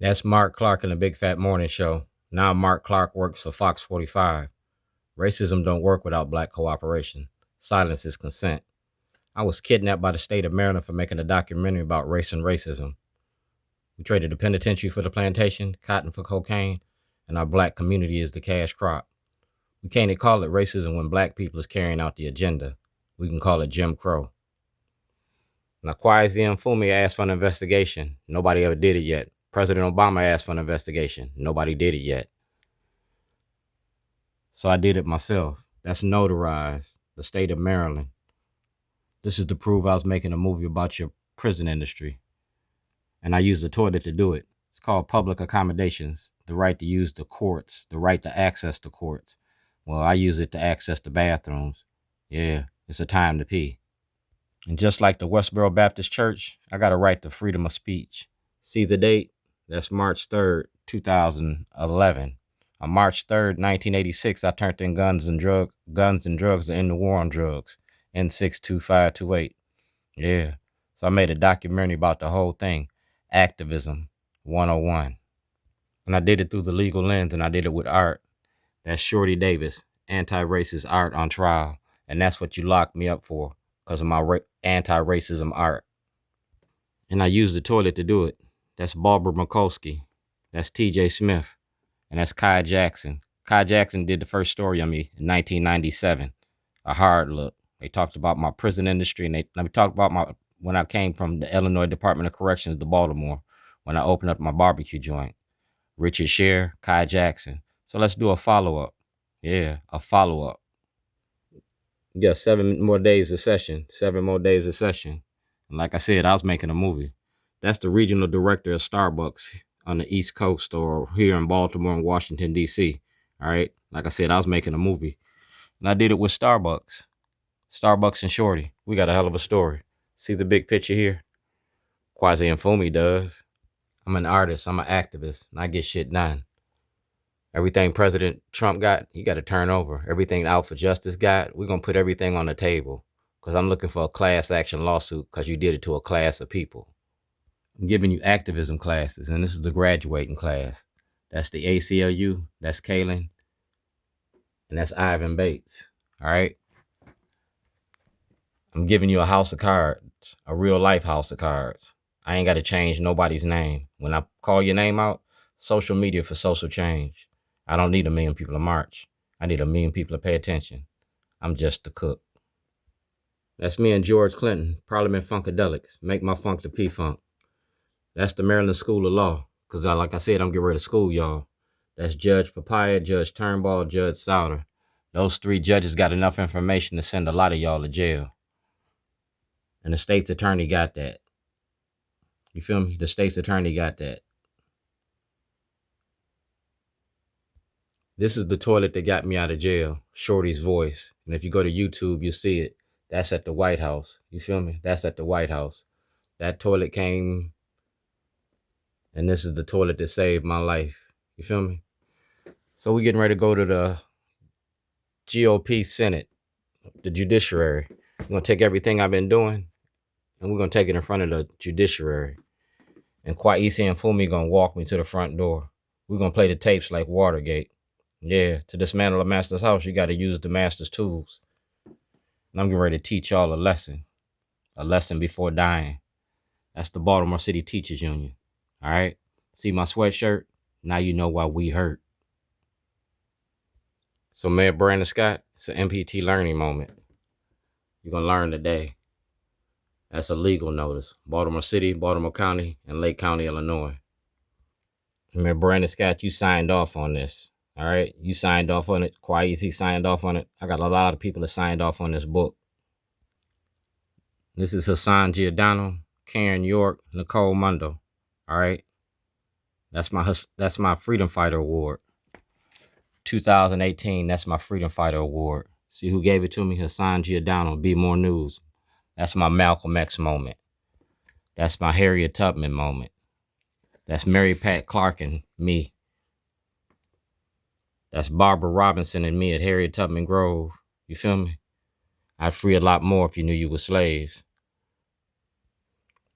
That's Mark Clark in the Big Fat Morning Show. Now Mark Clark works for Fox 45. Racism don't work without black cooperation. Silence is consent. I was kidnapped by the state of Maryland for making a documentary about race and racism. We traded the penitentiary for the plantation, cotton for cocaine, and our black community is the cash crop. We can't call it racism when black people is carrying out the agenda. We can call it Jim Crow. Now, Kwame Fumi asked for an investigation. Nobody ever did it yet. President Obama asked for an investigation. Nobody did it yet. So I did it myself. That's notarized. The state of Maryland. This is to prove I was making a movie about your prison industry. And I used the toilet to do it. It's called public accommodations. The right to use the courts. The right to access the courts. Well, I use it to access the bathrooms. Yeah, it's a time to pee. And just like the Westboro Baptist Church, I got a right to freedom of speech. See the date? That's March 3rd, 2011. On March 3rd, 1986, I turned in Guns and Drugs to end the war on drugs. N62528. Yeah. So I made a documentary about the whole thing. Activism 101. And I did it through the legal lens, and I did it with art. That's Shorty Davis, anti-racist art on trial. And that's what you locked me up for, because of my anti-racism art. And I used the toilet to do it. That's Barbara Mikulski. That's T.J. Smith. And that's Kai Jackson. Kai Jackson did the first story on me in 1997. A Hard Look. They talked about my prison industry, and they talked about when I came from the Illinois Department of Corrections to Baltimore, when I opened up my barbecue joint. Richard Sher, Kai Jackson. So let's do a follow-up. Yeah, a follow-up. You got 7 more days of session. 7 more days of session. And like I said, I was making a movie. That's the regional director of Starbucks on the East Coast, or here in Baltimore and Washington, D.C. All right. Like I said, I was making a movie. And I did it with Starbucks. Starbucks and Shorty. We got a hell of a story. See the big picture here? Kwame Fumi does. I'm an artist. I'm an activist. And I get shit done. Everything President Trump got, he got to turn over. Everything Alpha Justice got, we're going to put everything on the table. Because I'm looking for a class action lawsuit because you did it to a class of people. I'm giving you activism classes, and this is the graduating class. That's the ACLU, that's Kaylin, and that's Ivan Bates. All right? I'm giving you a house of cards, a real life house of cards. I ain't got to change nobody's name. When I call your name out, social media for social change. I don't need 1 million people to march. I need 1 million people to pay attention. I'm just the cook. That's me and George Clinton, Parliament Funkadelics. Make my funk the P-Funk. That's the Maryland School of Law. Because like I said, I'm getting ready to school y'all. That's Judge Papaya, Judge Turnbull, Judge Souter. Those 3 judges got enough information to send a lot of y'all to jail. And the state's attorney got that. You feel me? The state's attorney got that. This is the toilet that got me out of jail. Shorty's voice. And if you go to YouTube, you'll see it. That's at the White House. You feel me? That's at the White House. That toilet came, and this is the toilet that saved my life. You feel me? So we're getting ready to go to the GOP Senate, the judiciary. We're going to take everything I've been doing, and we're going to take it in front of the judiciary. And Kwame Fumi going to walk me to the front door. We're going to play the tapes like Watergate. Yeah, to dismantle a master's house, you got to use the master's tools. And I'm getting ready to teach y'all a lesson before dying. That's the Baltimore City Teachers Union. All right? See my sweatshirt? Now you know why we hurt. So Mayor Brandon Scott, it's an MPT learning moment. You're going to learn today. That's a legal notice. Baltimore City, Baltimore County, and Lake County, Illinois. Mayor Brandon Scott, you signed off on this. All right? You signed off on it. Kwame signed off on it. I got a lot of people that signed off on this book. This is Hassan Giordano, Karen York, Nicole Mundo. All right? That's my Freedom Fighter Award. 2018, that's my Freedom Fighter Award. See who gave it to me? Hassan Giordano, Be More News. That's my Malcolm X moment. That's my Harriet Tubman moment. That's Mary Pat Clark and me. That's Barbara Robinson and me at Harriet Tubman Grove. You feel me? I'd free a lot more if you knew you were slaves.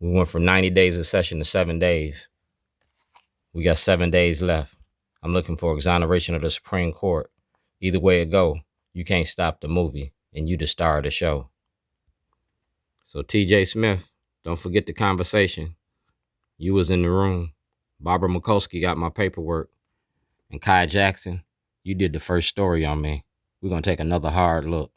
We went from 90 days of session to 7 days. We got 7 days left. I'm looking for exoneration of the Supreme Court. Either way it go, you can't stop the movie, and you the star of the show. So TJ Smith, don't forget the conversation. You was in the room. Barbara Mikulski got my paperwork. And Kai Jackson, you did the first story on me. We're going to take another hard look.